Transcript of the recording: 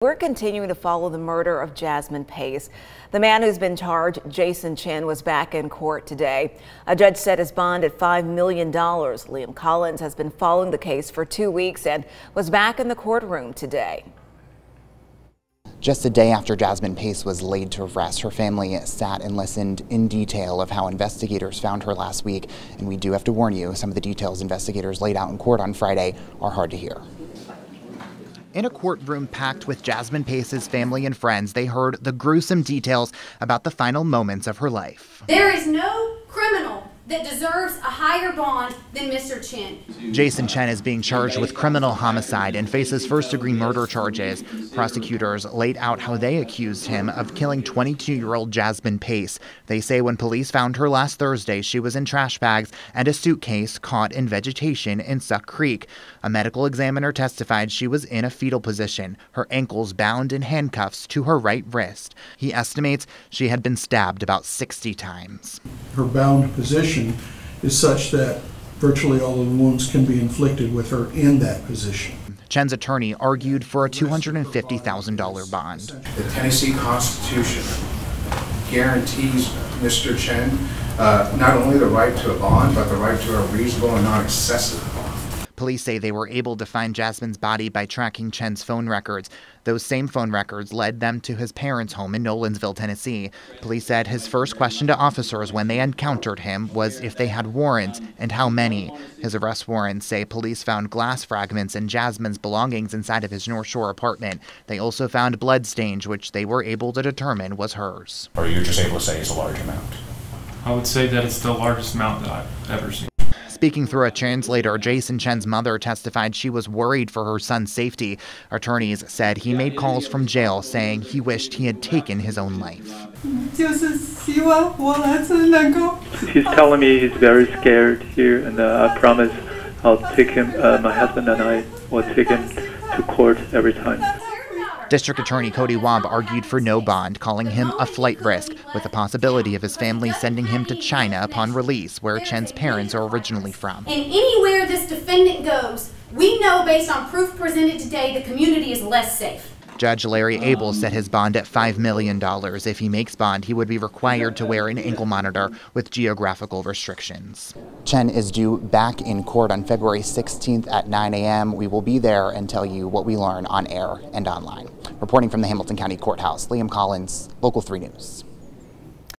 We're continuing to follow the murder of Jasmine Pace. The man who's been charged, Chen, was back in court today. A judge set his bond at $5 million. Liam Collins has been following the case for 2 weeks and was back in the courtroom today. Just a day after Jasmine Pace was laid to rest, her family sat and listened in detail of how investigators found her last week. And we do have to warn you, some of the details investigators laid out in court on Friday are hard to hear. In a courtroom packed with Jasmine Pace's family and friends, they heard the gruesome details about the final moments of her life. There is no criminal that deserves a higher bond than Mr. Chen. Chen is being charged with criminal homicide and faces first-degree murder charges. Prosecutors laid out how they accused him of killing 22-year-old Jasmine Pace. They say when police found her last Thursday, she was in trash bags and a suitcase caught in vegetation in Suck Creek. A medical examiner testified she was in a fetal position, her ankles bound in handcuffs to her right wrist. He estimates she had been stabbed about 60 times. Her bound position is such that virtually all of the wounds can be inflicted with her in that position. Chen's attorney argued for a $250,000 bond. The Tennessee Constitution guarantees Mr. Chen not only the right to a bond, but the right to a reasonable and not excessive bond. Police say they were able to find Jasmine's body by tracking Chen's phone records. Those same phone records led them to his parents' home in Nolensville, Tennessee. Police said his first question to officers when they encountered him was if they had warrants and how many. His arrest warrants say police found glass fragments and Jasmine's belongings inside of his North Shore apartment. They also found bloodstains, which they were able to determine was hers. Or you're just able to say it's a large amount? I would say that it's the largest amount that I've ever seen. Speaking through a translator, Chen's mother testified she was worried for her son's safety. Attorneys said he made calls from jail saying he wished he had taken his own life. He's telling me he's very scared here, and I promise I'll take him, my husband and I will take him to court every time. District Attorney Cody Wabb argued for no bond, calling him a flight risk, with the possibility of his family sending him to China upon release, where Chen's parents are originally from. And anywhere this defendant goes, we know based on proof presented today, the community is less safe. Judge Larry Abel set his bond at $5 million. If he makes bond, he would be required to wear an ankle monitor with geographical restrictions. Chen is due back in court on February 16th at 9 a.m. We will be there and tell you what we learn on air and online. Reporting from the Hamilton County Courthouse, Liam Collins, Local 3 News.